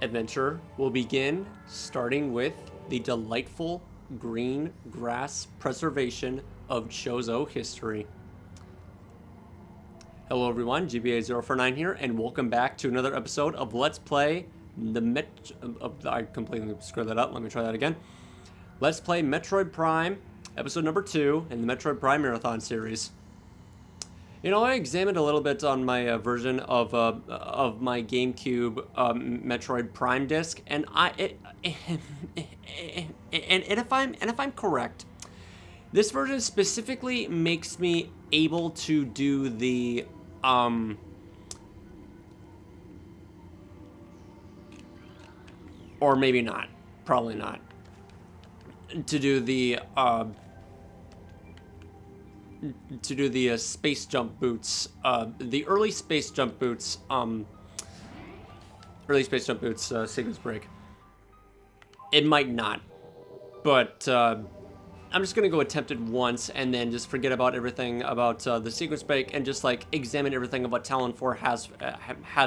adventure will begin starting with the delightful green grass preservation of Chozo history. Hello everyone, GBA049 here, and welcome back to another episode of Let's Play I completely screwed that up, let me try that again. Let's Play Metroid Prime, episode number 2 in the Metroid Prime Marathon series. You know, I examined a little bit on my version of my GameCube Metroid Prime disc, and if I'm correct, this version specifically makes me able to do the or maybe not, probably not, to do the space jump boots, the early space jump boots sequence break. It might not, but I'm just gonna go attempt it once and then just forget about everything about the sequence break and just like examine everything about Talon 4 has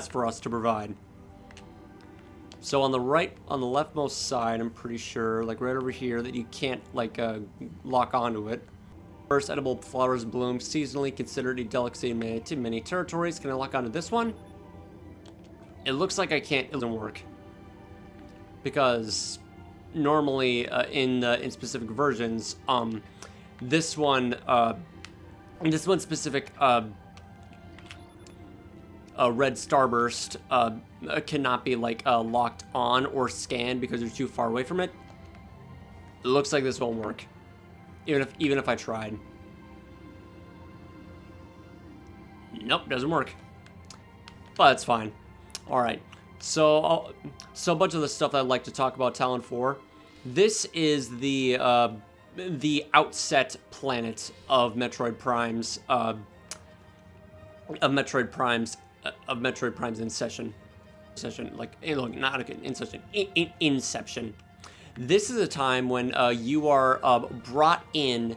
for us to provide. So on the leftmost side, I'm pretty sure, like right over here, that you can't like lock onto it. First edible flowers bloom, seasonally considered a delicacy in many territories. Can I lock onto this one? It looks like I can't. It doesn't work because normally in specific versions, this one specific red starburst cannot be like locked on or scanned because you're too far away from it. It looks like this won't work. Even if I tried. Nope, doesn't work. But it's fine. Alright. So a bunch of the stuff that I'd like to talk about Talon 4. This is the outset planet of Metroid Prime's Inception. This is a time when you are brought in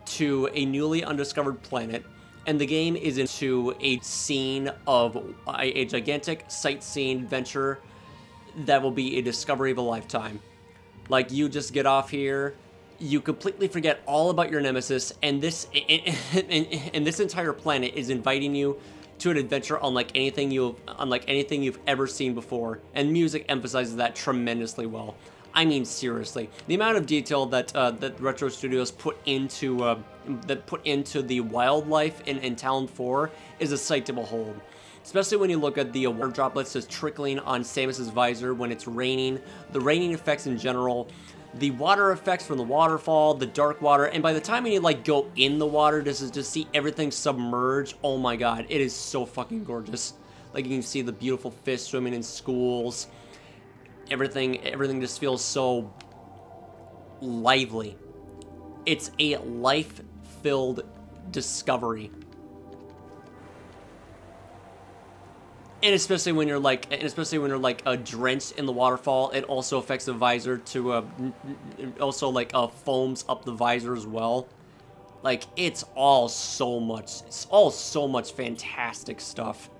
to a newly undiscovered planet, and the game is into a scene of a gigantic sightseeing adventure that will be a discovery of a lifetime. Like, you just get off here, you completely forget all about your nemesis, and this entire planet is inviting you to an adventure unlike anything you've ever seen before, and music emphasizes that tremendously well. I mean, seriously, the amount of detail that that Retro Studios put into the wildlife in Talon 4 is a sight to behold. Especially when you look at the water droplets just trickling on Samus's visor when it's raining, the raining effects in general, the water effects from the waterfall, the dark water, and by the time you like go in the water, just see everything submerge. Oh my god, it is so fucking gorgeous. Like, you can see the beautiful fish swimming in schools. Everything just feels so lively. It's a life-filled discovery. And especially when you're like drenched in the waterfall, it also affects the visor to also like foams up the visor as well. Like, it's all so much fantastic stuff.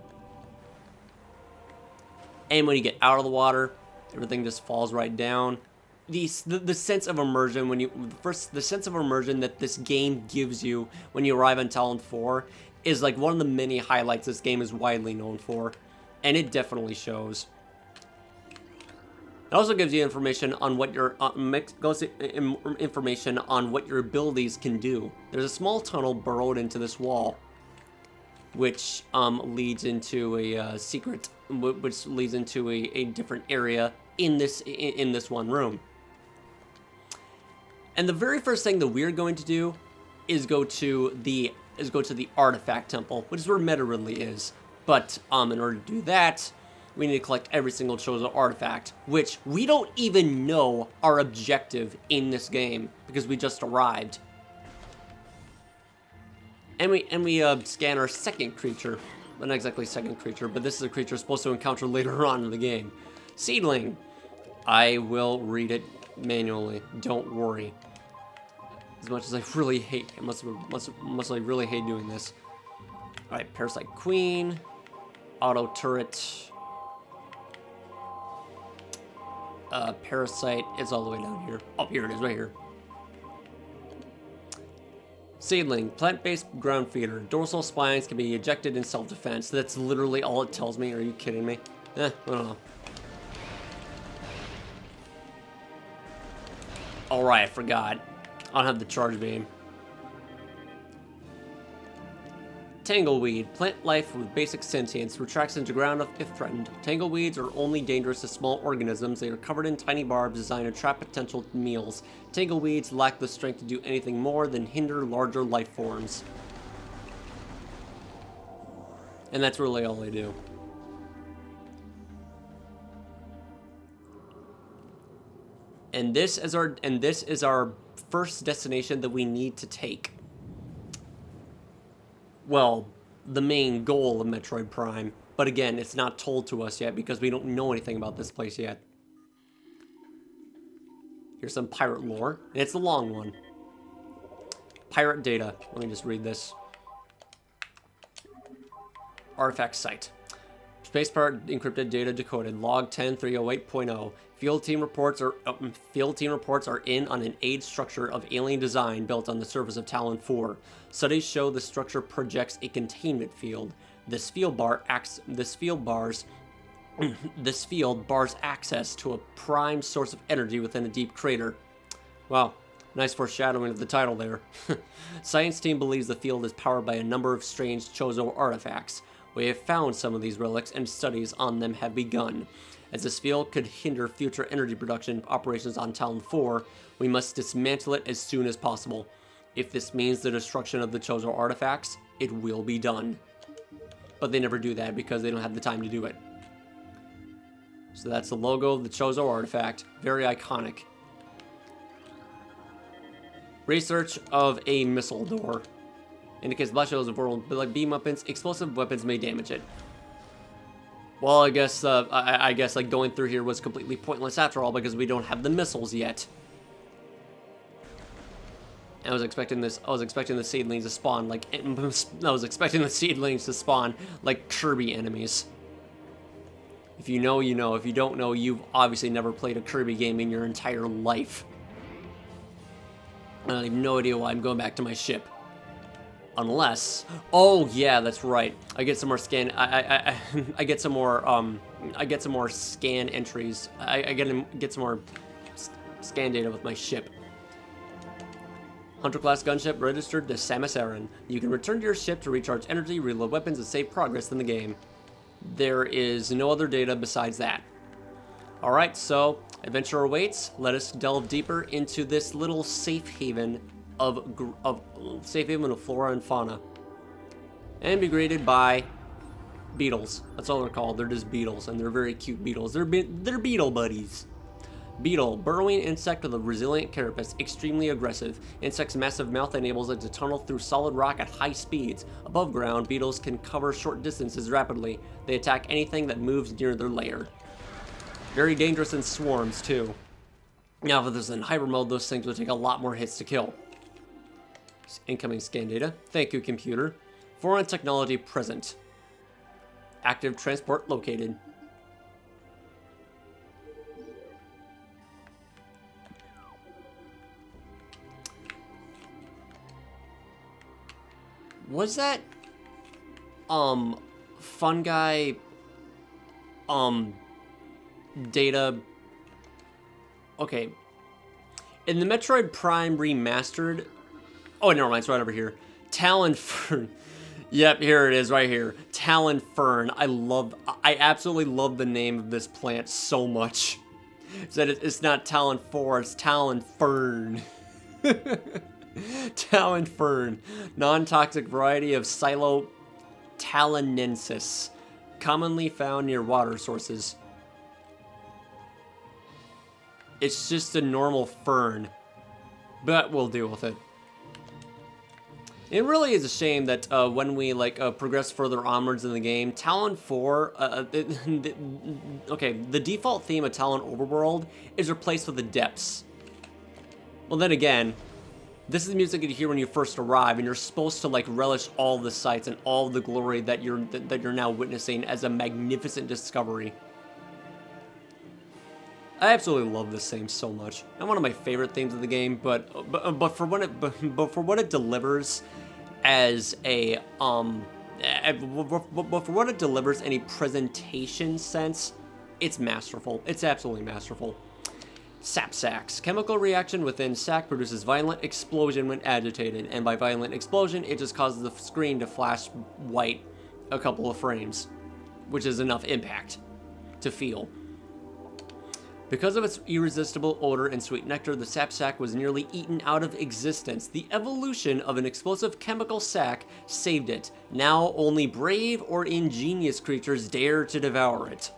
And when you get out of the water, everything just falls right down. The sense of immersion the sense of immersion that this game gives you when you arrive on Talon 4 is like one of the many highlights this game is widely known for, and it definitely shows. It also gives you information on what your information on what your abilities can do. There's a small tunnel burrowed into this wall, which leads into a secret, which leads into a different area in this one room. And the very first thing that we're going to do is go to the artifact temple, which is where Meta Ridley is. But in order to do that, we need to collect every single Chozo artifact, which we don't even know our objective in this game because we just arrived. And we scan our second creature. Well, not exactly second creature, but this is a creature supposed to encounter later on in the game. Seedling. I will read it manually. Don't worry. As much as I really hate, much I really hate doing this. All right, Parasite Queen, Auto Turret, Parasite is all the way down here. Oh, here it is, right here. Seedling, plant-based ground feeder. Dorsal spines can be ejected in self-defense. That's literally all it tells me. Are you kidding me? I don't know. Alright, I forgot. I don't have the charge beam. Tangleweed, plant life with basic sentience, retracts into ground if threatened. Tangleweeds are only dangerous to small organisms. They are covered in tiny barbs designed to trap potential meals. Tangleweeds lack the strength to do anything more than hinder larger life forms. And that's really all they do. And this is our first destination that we need to take. Well, the main goal of Metroid Prime. But again, it's not told to us yet because we don't know anything about this place yet. Here's some pirate lore. And it's a long one. Pirate data. Let me just read this. Artifact site. Space pirate encrypted data decoded. Log 10308.0. Field team reports are in on an aid structure of alien design built on the surface of Talon 4. Studies show the structure projects a containment field. This field bars access to a prime source of energy within a deep crater. Wow, nice foreshadowing of the title there. Science team believes the field is powered by a number of strange Chozo artifacts. We have found some of these relics and studies on them have begun. As this field could hinder future energy production operations on Talon 4, we must dismantle it as soon as possible. If this means the destruction of the Chozo artifacts, it will be done. But they never do that because they don't have the time to do it. So that's the logo of the Chozo artifact. Very iconic. Research of a missile door. Indicates black shells of world, but like beam weapons, explosive weapons may damage it. Well, I guess like going through here was completely pointless after all because we don't have the missiles yet. I was expecting the seedlings to spawn like Kirby enemies. If you know, you know. If you don't know, you've obviously never played a Kirby game in your entire life. I have no idea why I'm going back to my ship. Unless, oh yeah, that's right. I get some more scan. I get some more. I get some more scan entries. I get some more scan data with my ship. Hunter class gunship registered to Samus Aran. You can return to your ship to recharge energy, reload weapons, and save progress in the game. There is no other data besides that. All right, so adventure awaits. Let us delve deeper into this little safe haven of flora and fauna, and be greeted by beetles. That's all they're called. They're just beetles, and they're very cute beetles. They're beetle buddies. Beetle, burrowing insect with a resilient carapace, extremely aggressive. Insect's massive mouth enables it to tunnel through solid rock at high speeds. Above ground, beetles can cover short distances rapidly. They attack anything that moves near their lair. Very dangerous in swarms too. Now, if this is in hyper mode, those things would take a lot more hits to kill. Incoming scan data. Thank you, computer. Foreign technology present. Active transport located. Was that fungi data? Okay. In the Metroid Prime Remastered, oh, never mind, it's right over here. Talon Fern. Yep, here it is, right here. Talon Fern. I absolutely love the name of this plant so much. It's not Talon 4, it's Talon Fern. Talon Fern. Non-toxic variety of Psilotalonensis. Commonly found near water sources. It's just a normal fern. But we'll deal with it. It really is a shame that when we progress further onwards in the game, Talon 4, okay, the default theme of Talon Overworld is replaced with the depths. Well, then again, this is the music you hear when you first arrive, and you're supposed to relish all the sights and all the glory that you're now witnessing as a magnificent discovery. I absolutely love this theme so much. Not one of my favorite themes of the game, but for what it delivers as a but for what it delivers in a presentation sense, it's masterful. It's absolutely masterful. Sap sacks. Chemical reaction within sac produces violent explosion when agitated, and by violent explosion, it just causes the screen to flash white a couple of frames, which is enough impact to feel. Because of its irresistible odor and sweet nectar, the sap sac was nearly eaten out of existence. The evolution of an explosive chemical sac saved it. Now only brave or ingenious creatures dare to devour it.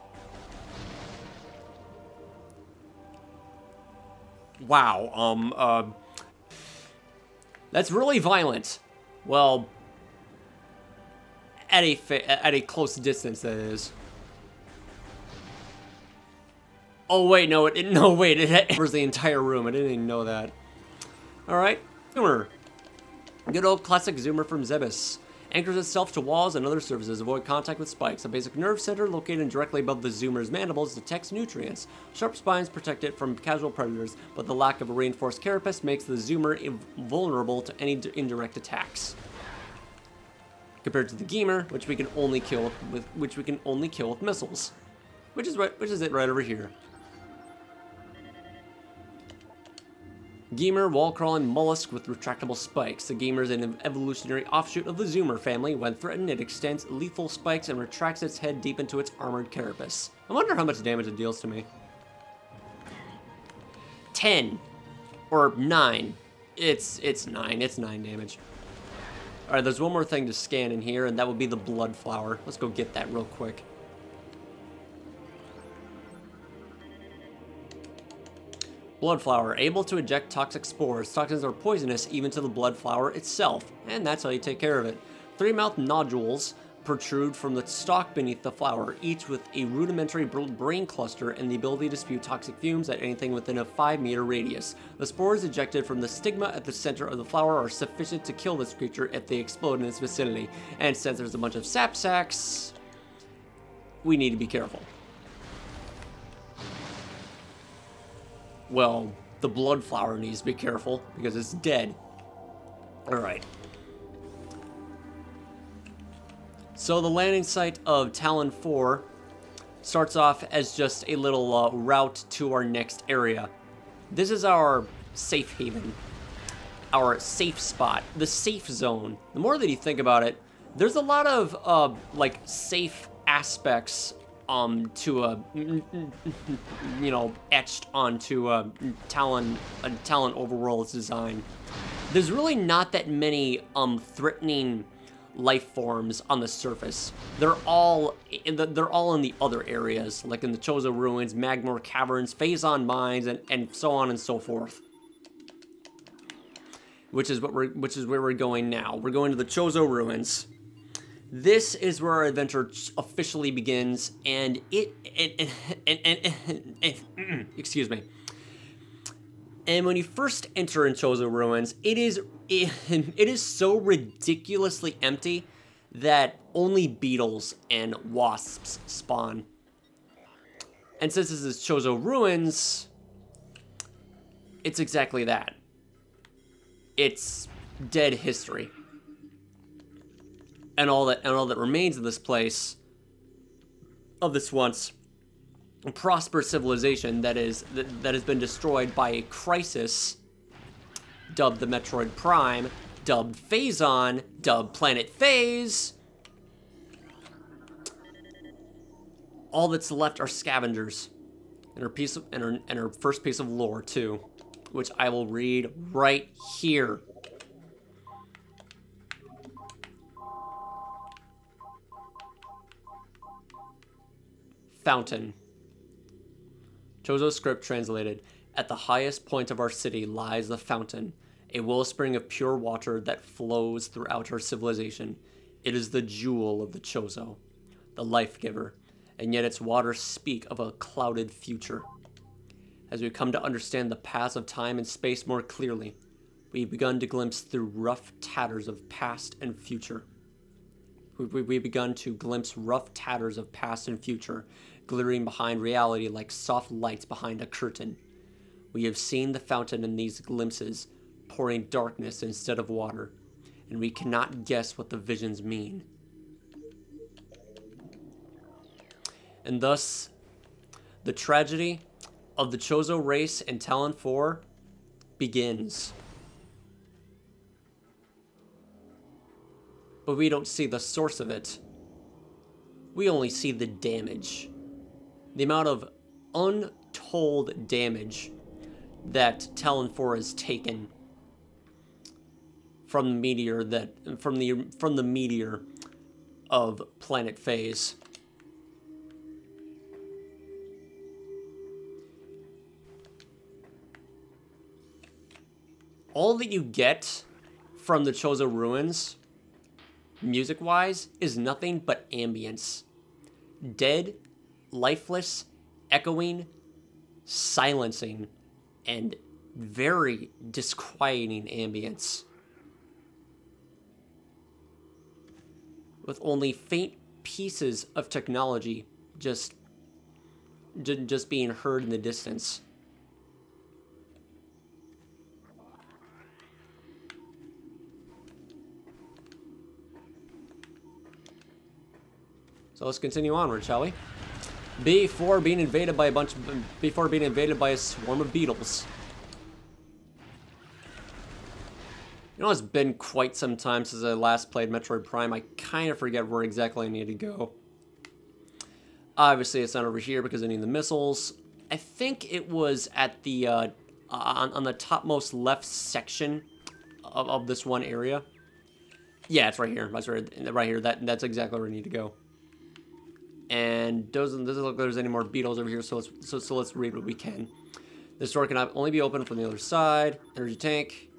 Wow, that's really violent. Well, at a close distance, that is. Oh wait, no, it covers the entire room. I didn't even know that. All right, Zoomer. Good old classic Zoomer from Zebus. Anchors itself to walls and other surfaces. Avoid contact with spikes. A basic nerve center located directly above the Zoomer's mandibles detects nutrients. Sharp spines protect it from casual predators, but the lack of a reinforced carapace makes the Zoomer vulnerable to any indirect attacks. Compared to the Gamer, which we can only kill with missiles, which is it right over here. Gamer, wall-crawling mollusk with retractable spikes. The Gamer is an evolutionary offshoot of the Zoomer family. When threatened, it extends lethal spikes and retracts its head deep into its armored carapace. I wonder how much damage it deals to me. 10. Or 9. It's 9. It's 9 damage. Alright, there's one more thing to scan in here, and that would be the blood flower. Let's go get that real quick. Blood flower, able to eject toxic spores. Toxins are poisonous even to the blood flower itself, and that's how you take care of it. 3 mouth nodules protrude from the stalk beneath the flower, each with a rudimentary brain cluster and the ability to spew toxic fumes at anything within a 5-meter radius. The spores ejected from the stigma at the center of the flower are sufficient to kill this creature if they explode in its vicinity. And since there's a bunch of sap sacks, we need to be careful. Well, the blood flower needs to be careful because it's dead. Alright. So the landing site of Talon 4 starts off as just a little route to our next area. This is our safe haven, our safe spot, the safe zone. The more that you think about it, there's a lot of like safe aspects to you know, etched onto Talon overworld's design. There's really not that many threatening life forms on the surface. They're all in the other areas, like in the Chozo ruins, Magmor caverns, Phazon mines, and so on and so forth. Which is where we're going now. We're going to the Chozo ruins. This is where our adventure officially begins, and excuse me. And when you first enter in Chozo ruins, it is so ridiculously empty that only beetles and wasps spawn. And since this is Chozo ruins, it's exactly that. It's dead history. And all that remains of this place, of this once prosperous civilization that has been destroyed by a crisis dubbed the Metroid Prime, dubbed Phazon, dubbed Planet Phase. All that's left are scavengers, and her first piece of lore too, which I will read right here. Fountain. Chozo script translated. At the highest point of our city lies the fountain, a wellspring of pure water that flows throughout our civilization. It is the jewel of the Chozo, the life giver, and yet its waters speak of a clouded future. As we come to understand the paths of time and space more clearly, we've begun to glimpse through rough tatters of past and future. We've begun to glimpse rough tatters of past and future, glittering behind reality like soft lights behind a curtain. We have seen the fountain in these glimpses, pouring darkness instead of water, and we cannot guess what the visions mean. And thus, the tragedy of the Chozo race and Talon 4 begins. But we don't see the source of it. We only see the damage. The amount of untold damage that Talon 4 has taken from the meteor from the meteor of planet phase. All that you get from the Chozo ruins, music-wise, is nothing but ambience. Dead, lifeless, echoing, silencing, and very disquieting ambience. With only faint pieces of technology just being heard in the distance. So let's continue onward, shall we? Before being invaded by a swarm of beetles. You know, it's been quite some time since I last played Metroid Prime. I kind of forget where exactly I need to go. Obviously, it's not over here because I need the missiles. I think it was at the on the topmost left section of this one area. Yeah, it's right here. That's right here. That's exactly where I need to go. And doesn't look like there's any more beetles over here, so let's read what we can. This door can only be opened from the other side. Energy tank.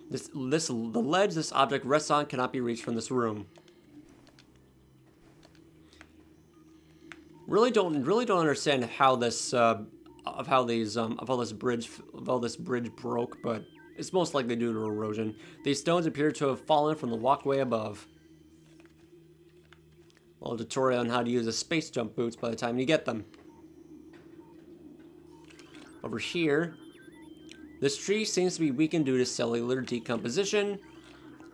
The ledge this object rests on cannot be reached from this room. Really don't understand how this bridge broke, but it's most likely due to erosion. These stones appear to have fallen from the walkway above. Well, a tutorial on how to use the space jump boots by the time you get them. Over here, this tree seems to be weakened due to cellular decomposition,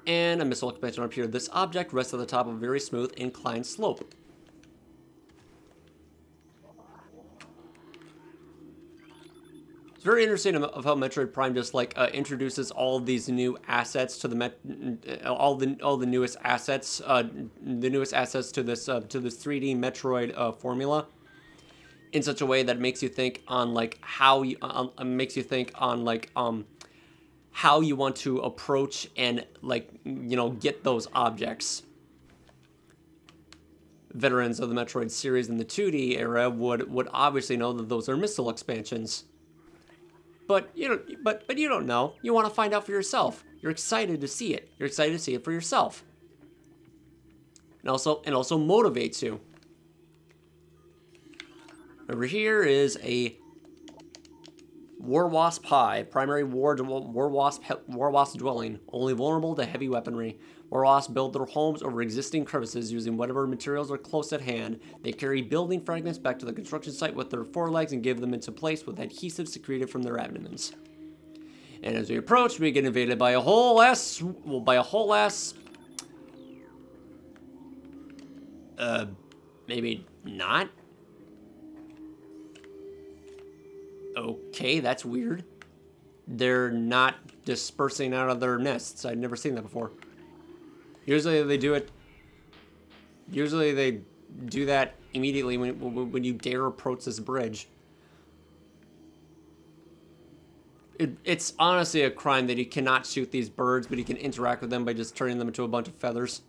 and a missile expansion up here. This object rests at the top of a very smooth inclined slope. It's very interesting of how Metroid Prime just like introduces all of these new assets to the all the newest assets to this 3D Metroid formula in such a way that makes you think on like how you how you want to approach and like get those objects. Veterans of the Metroid series in the 2D era would obviously know that those are missile expansions. But you don't know. You want to find out for yourself. You're excited to see it. You're excited to see it for yourself. And also motivates you. Over here is a War Wasp Hive, primary War Wasp dwelling, only vulnerable to heavy weaponry. War Wasps build their homes over existing crevices using whatever materials are close at hand. They carry building fragments back to the construction site with their forelegs and give them into place with adhesive secreted from their abdomens. And as we approach, we get invaded by a whole ass, maybe not. Okay, that's weird. They're not dispersing out of their nests. I'd never seen that before. Usually they do it. Usually they do that immediately when you dare approach this bridge. It's honestly a crime that you cannot shoot these birds, but you can interact with them by just turning them into a bunch of feathers.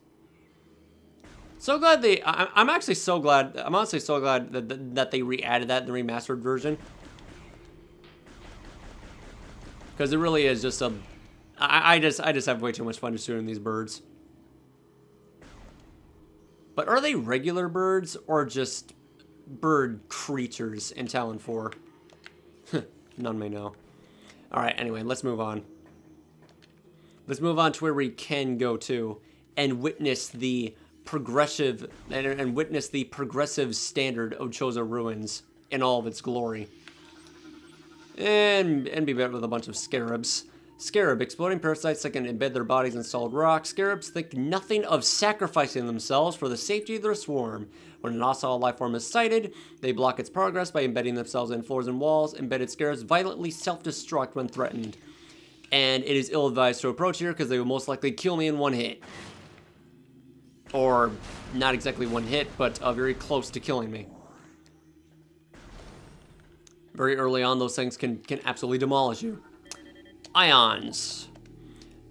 So glad I'm honestly so glad that they re-added that in the remastered version. Because it really is just I just have way too much fun just shooting these birds. But are they regular birds or just bird creatures in Talon 4? None may know. Alright, anyway, let's move on. Let's move on to where we can go to and witness the progressive and witness the progressive standard of Chozo ruins in all of its glory. And be met with a bunch of scarabs. Scarab, exploding parasites that can embed their bodies in solid rock. Scarabs think nothing of sacrificing themselves for the safety of their swarm. When an hostile life form is sighted, they block its progress by embedding themselves in floors and walls. Embedded scarabs violently self-destruct when threatened. And it is ill-advised to approach here because they will most likely kill me in one hit. Or, not exactly one hit, but very close to killing me. Very early on, those things can absolutely demolish you. Ions.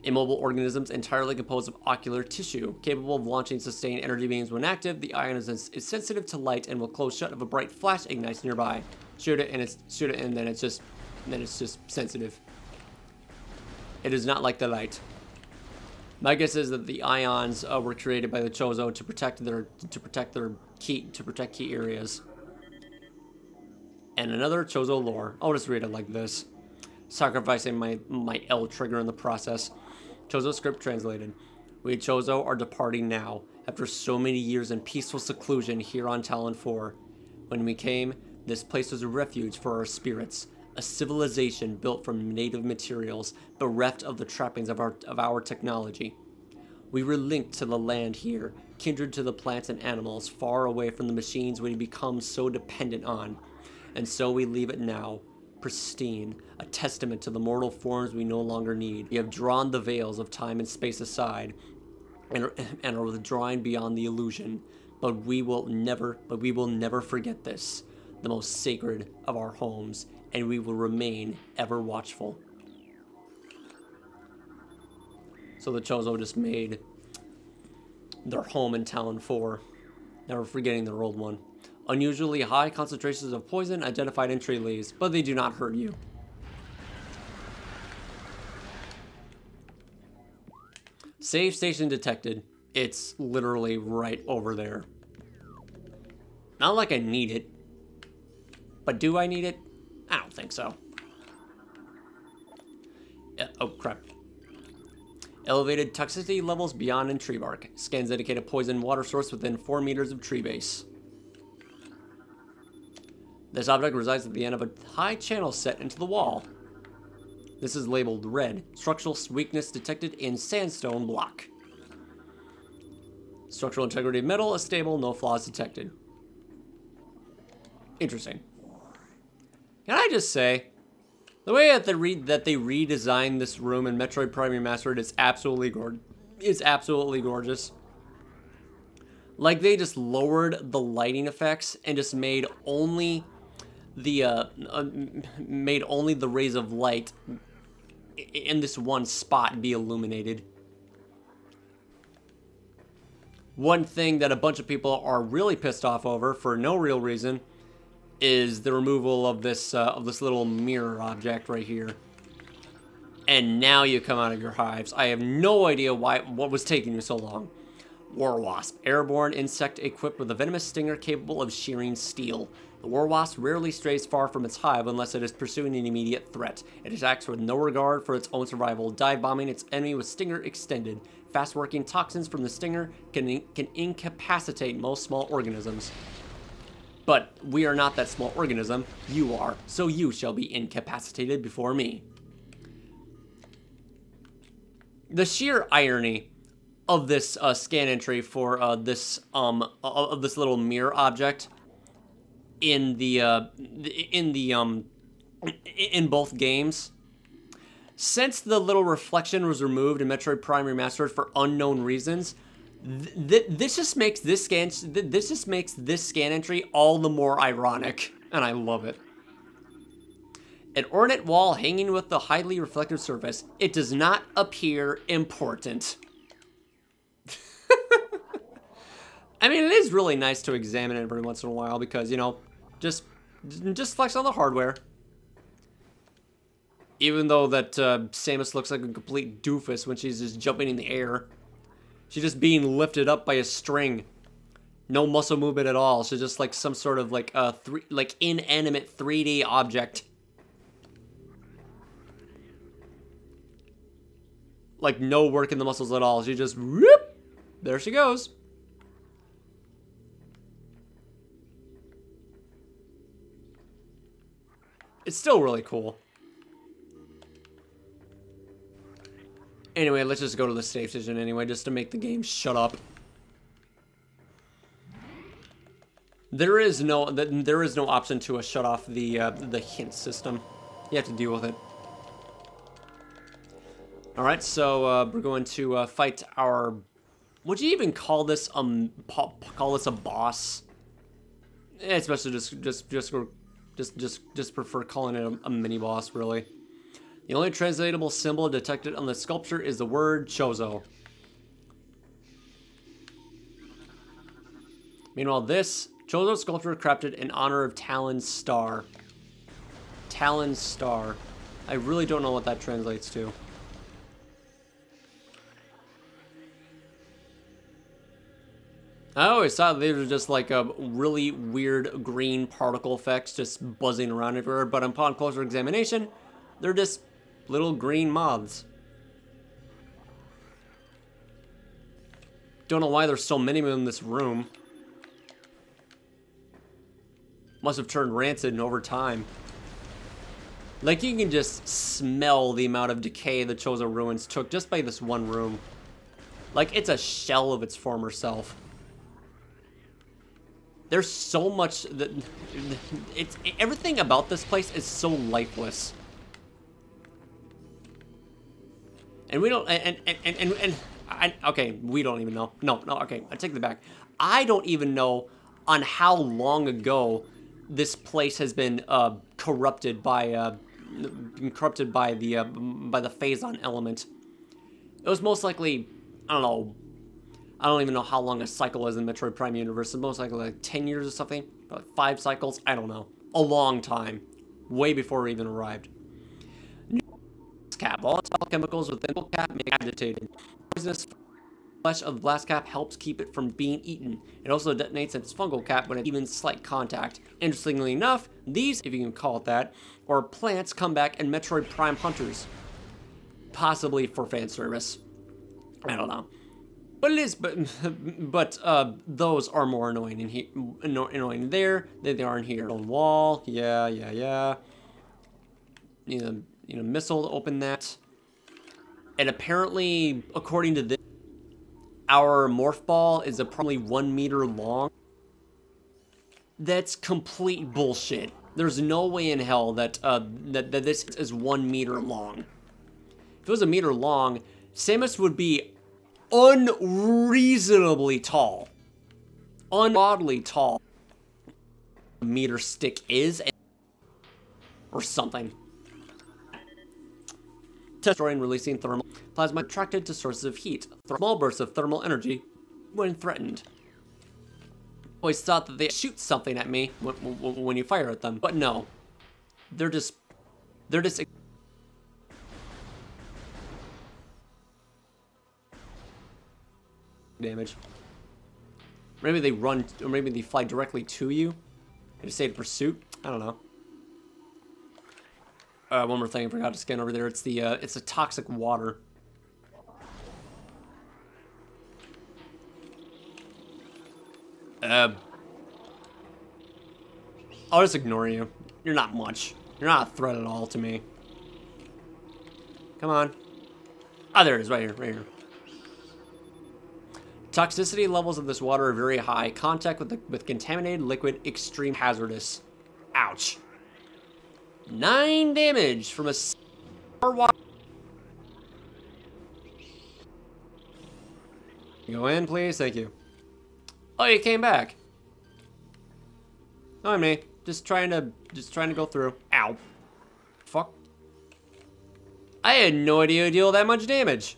Immobile organisms entirely composed of ocular tissue, capable of launching sustained energy beams when active. The ion is sensitive to light and will close shut if a bright flash ignites nearby. Shoot it and then it's just sensitive. It is not like the light. My guess is that the ions were created by the Chozo to protect key areas. And another Chozo lore. I'll just read it like this. Sacrificing my L trigger in the process. Chozo script translated. We Chozo are departing now, after so many years in peaceful seclusion here on Talon 4. When we came, this place was a refuge for our spirits, a civilization built from native materials, bereft of the trappings of our technology. We were linked to the land here, kindred to the plants and animals, far away from the machines we become so dependent on. And so we leave it now, pristine, a testament to the mortal forms we no longer need. We have drawn the veils of time and space aside, and are withdrawing beyond the illusion. But we will never forget this, the most sacred of our homes, and we will remain ever watchful. So the Chozo just made their home in Talon 4, never forgetting their old one. Unusually high concentrations of poison identified in tree leaves, but they do not hurt you. Save station detected. It's literally right over there. Not like I need it, but do I need it? I don't think so. Oh, crap. Elevated toxicity levels beyond in tree bark. Scans indicate a poison water source within 4 meters of tree base. This object resides at the end of a high channel set into the wall. This is labeled red. Structural weakness detected in sandstone block. Structural integrity of metal is stable, no flaws detected. Interesting. Can I just say, the way that they redesigned this room in Metroid Prime Remastered is absolutely gorgeous. Like, they just lowered the lighting effects and just made only the rays of light in this one spot be illuminated. One thing that a bunch of people are really pissed off over for no real reason is the removal of this little mirror object right here. And now you come out of your hives. I have no idea what was taking you so long. War Wasp, airborne insect equipped with a venomous stinger capable of shearing steel. The War Wasp rarely strays far from its hive unless it is pursuing an immediate threat. It attacks with no regard for its own survival, dive bombing its enemy with stinger extended. Fast-working toxins from the stinger can incapacitate most small organisms. But we are not that small organism. You are, so you shall be incapacitated before me. The sheer irony of this scan entry for this little mirror object in both games, since the little reflection was removed in Metroid Prime Remastered for unknown reasons, this just makes this scan entry all the more ironic, and I love it. An ornate wall hanging with the highly reflective surface. It does not appear important. I mean, it is really nice to examine it every once in a while because, you know, just flex on the hardware. Even though that Samus looks like a complete doofus when she's just jumping in the air. She's just being lifted up by a string. No muscle movement at all. She's just like some sort of like inanimate 3D object. Like no work in the muscles at all. She just whoop, there she goes. It's still really cool. Anyway, let's just go to the safe station anyway, just to make the game shut up. There is no option to shut off the hint system. You have to deal with it. All right, so we're going to fight our. Would you even call this a boss? It's best to just prefer calling it a mini boss, really. The only translatable symbol detected on the sculpture is the word Chozo. Meanwhile, this Chozo sculpture crafted in honor of Talon's Star. Talon's Star. I really don't know what that translates to. I always thought they were just like a really weird green particle effects just buzzing around everywhere, but upon closer examination, they're just little green moths. Don't know why there's so many of them in this room. Must have turned rancid over time. Like, you can just smell the amount of decay the Chozo ruins took just by this one room. Like, it's a shell of its former self. There's so much that everything about this place is so lifeless. And we don't, okay, we don't even know. No, okay, I take that back. I don't even know on how long ago this place has been corrupted by the Phazon element. It was most likely, I don't know. I don't even know how long a cycle is in Metroid Prime universe. It's most likely like 10 years or something. Like 5 cycles. I don't know. A long time. Way before it even arrived. Cap. Volatile chemicals within the cap make it agitated. Poisonous flesh of the blast cap helps keep it from being eaten. It also detonates its fungal cap when it's even slight contact. Interestingly enough, these, if you can call it that, or plants come back in Metroid Prime Hunters. Possibly for fan service. I don't know. But it is, but those are more annoying in here, annoying there than they are in here. On wall, yeah. Need a missile to open that. And apparently, according to this, our morph ball is probably 1 meter long. That's complete bullshit. There's no way in hell that that this is 1 meter long. If it was 1 meter long, Samus would be unreasonably tall. Ungodly tall. A meter stick is, or something. Destroying, releasing thermal plasma attracted to sources of heat. Small bursts of thermal energy when threatened. Always thought that they shoot something at me when you fire at them, but no. They're just damage. Maybe they run, or maybe they fly directly to you. They just say pursuit. I don't know. One more thing I forgot to scan over there. It's the toxic water. I'll just ignore you. You're not much. You're not a threat at all to me. Come on. Ah, there it is, right here. Toxicity levels of this water are very high. Contact with contaminated liquid, extreme hazardous. Ouch. 9 damage from a water. Go in, please. Thank you. Oh, you came back. Oh, me. Just trying to go through. Ow. Fuck. I had no idea you deal that much damage.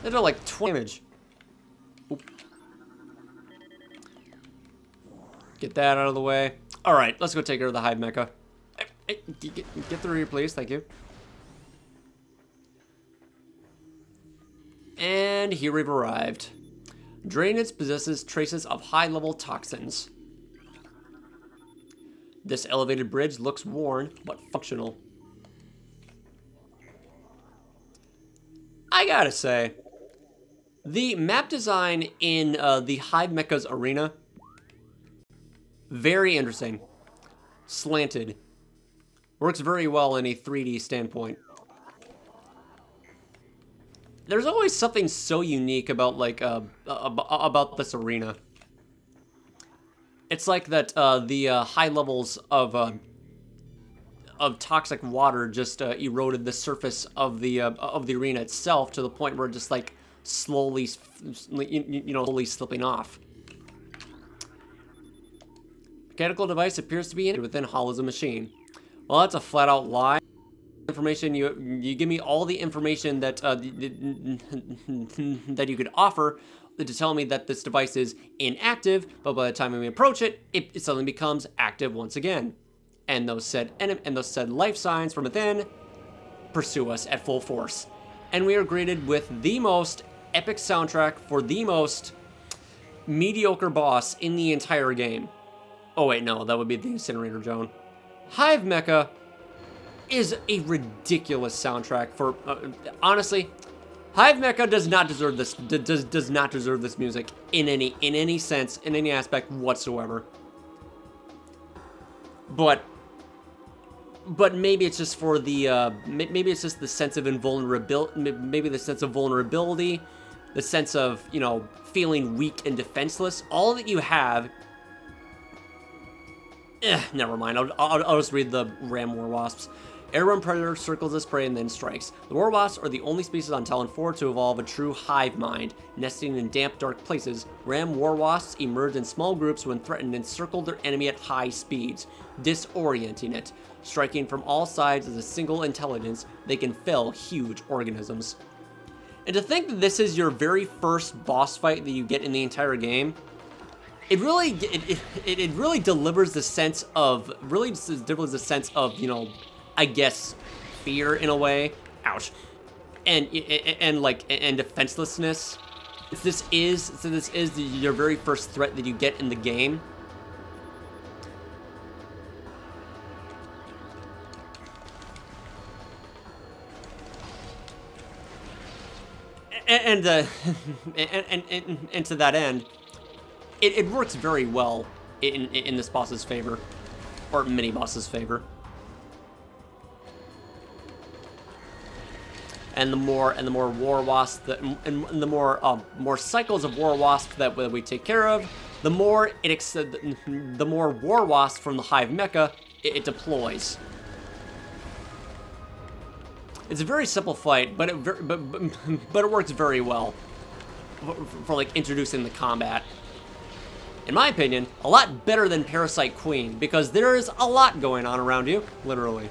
They do like 20 damage. Oop. Get that out of the way. All right, let's go take care of the hive mecha. Hey, get through here, please. Thank you. And here we've arrived. Drainage possesses traces of high-level toxins. This elevated bridge looks worn, but functional. I gotta say, the map design in the Hive Mecha's arena, very interesting. Slanted. Works very well in a 3D standpoint. There's always something so unique about, like, about this arena. It's like that, the high levels of toxic water just eroded the surface of the arena itself to the point where it just, like, slowly, slowly slipping off. Mechanical device appears to be within Hollows a machine. Well, that's a flat-out lie. Information you give me all the information that that you could offer to tell me that this device is inactive, but by the time we approach it, it suddenly becomes active once again, and those said life signs from within pursue us at full force, and we are greeted with the most epic soundtrack for the most mediocre boss in the entire game. Oh wait, no, that would be the incinerator zone. Hive Mecha is a ridiculous soundtrack for, honestly, Hive Mecha does not deserve this, does not deserve this music in any sense, in any aspect whatsoever. But maybe it's just for the, maybe it's just the sense of invulnerability, maybe the sense of vulnerability, the sense of, you know, feeling weak and defenseless. All that you have, never mind, I'll just read the Ram War Wasps. Airborne Predator circles its prey and then strikes. The War Wasps are the only species on Talon 4 to evolve a true hive mind. Nesting in damp, dark places, Ram War Wasps emerge in small groups when threatened and circle their enemy at high speeds, disorienting it. Striking from all sides as a single intelligence, they can fell huge organisms. And to think that this is your very first boss fight that you get in the entire game, it really delivers the sense of, you know, I guess, fear in a way. Ouch. And defenselessness. This is your very first threat that you get in the game. And to that end, it works very well in this boss's favor, or mini boss's favor. And the more war wasp and the more cycles of war wasp that we take care of, the more war wasp from the Hive Mecha it deploys. It's a very simple fight, but it works very well for like introducing the combat. In my opinion, a lot better than Parasite Queen, because there is a lot going on around you, literally.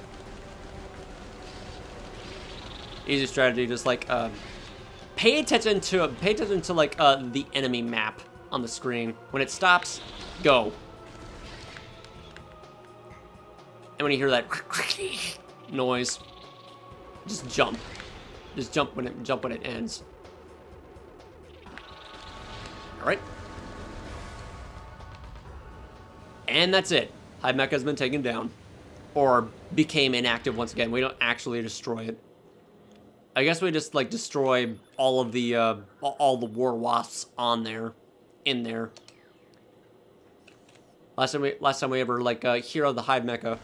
Easy strategy, just like pay attention to like the enemy map on the screen. When it stops, go. And when you hear that noise, just jump. Just jump when it ends. All right. And that's it. Hive Mecha has been taken down, or became inactive once again. We don't actually destroy it. I guess we just like destroy all of the war wasps in there. Last time we ever like hear of the Hive Mecha.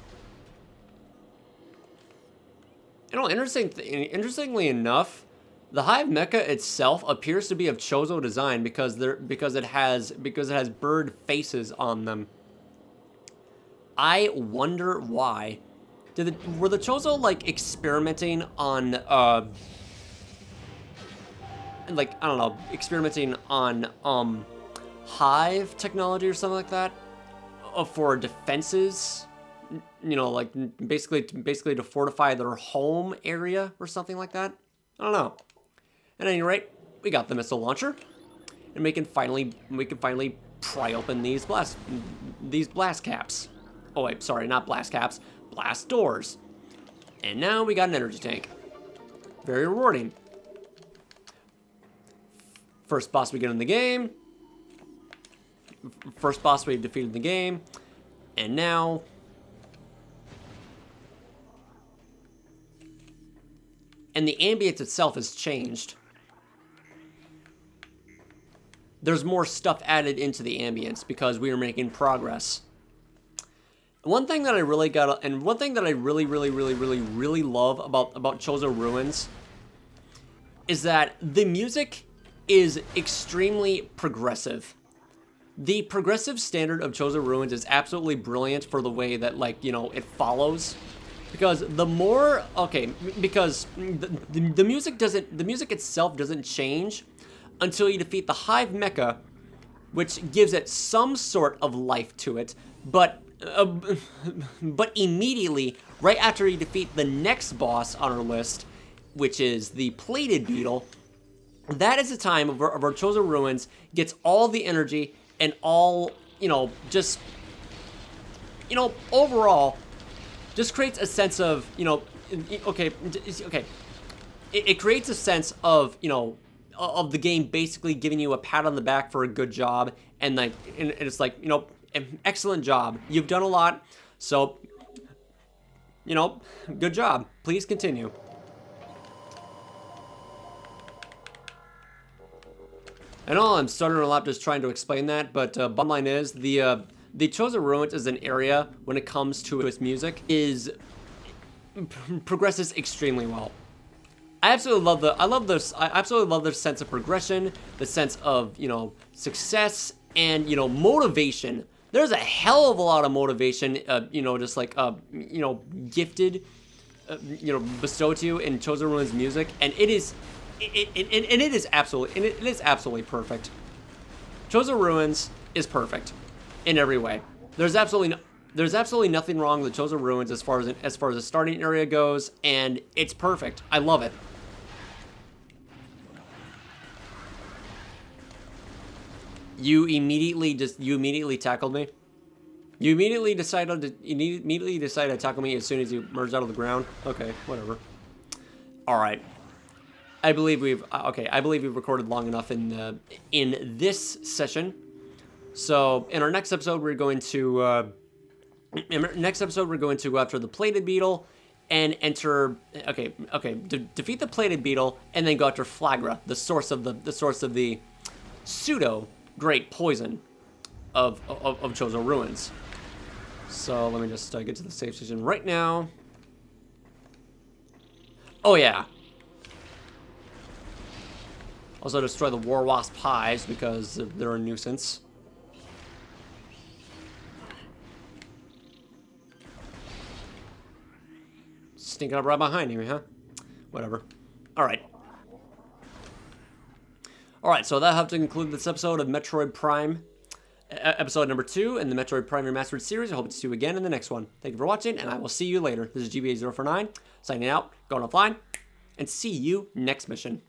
You know, interestingly enough, the Hive Mecha itself appears to be of Chozo design because it has bird faces on them. I wonder why. Were the Chozo like experimenting on like, I don't know, experimenting on hive technology or something like that for defenses, you know, like basically to fortify their home area or something like that? I don't know. At any rate, we got the missile launcher, and we can finally pry open these blast caps. Oh wait, sorry, not blast caps. Blast doors. And now we got an energy tank. Very rewarding. First boss we get in the game. First boss we've defeated in the game. And now... and the ambience itself has changed. There's more stuff added into the ambience because we are making progress. One thing that I really got, and one thing that I really love about Chozo Ruins is that the music is extremely progressive. The progressive standard of Chozo Ruins is absolutely brilliant for the way that, like, you know, it follows. Because the more, okay, because the music doesn't, the music itself doesn't change until you defeat the Hive Mecha, which gives it some sort of life to it, but immediately, right after you defeat the next boss on our list, which is the Plated Beetle, that is the time of our Chozo Ruins gets all the energy and all, you know, just, you know, overall, just creates a sense of, you know, okay, it creates a sense of, you know, of the game basically giving you a pat on the back for a good job, and like, and it's like, you know, excellent job. You've done a lot, so, you know, good job. Please continue. I know I'm starting a lot just trying to explain that, but bottom line is the Chozo Ruins is an area when it comes to its music progresses extremely well. I absolutely love I absolutely love the sense of progression, the sense of, you know, success, and, you know, motivation. There's a hell of a lot of motivation, you know, just like, you know, gifted, you know, bestowed to you in Chozo Ruins music, and it is absolutely perfect. Chozo Ruins is perfect in every way. There's absolutely nothing wrong with Chozo Ruins as far as the starting area goes, and it's perfect. I love it. You immediately tackled me. You immediately decided to tackle me as soon as you merged out of the ground. Okay, whatever. All right. I believe we've recorded long enough in this session. So in our next episode, we're going to go after the Plated Beetle and enter. Defeat the Plated Beetle and then go after Flagra, the source of the pseudo great poison of Chozo Ruins. So let me just get to the save station right now. Oh yeah. Also destroy the War Wasp hives because they're a nuisance. Stinking up right behind you, huh? Whatever. Alright. Alright, so that'll have to conclude this episode of Metroid Prime, episode number 2 in the Metroid Prime Remastered series. I hope to see you again in the next one. Thank you for watching, and I will see you later. This is GBA049, signing out, going offline, and see you next mission.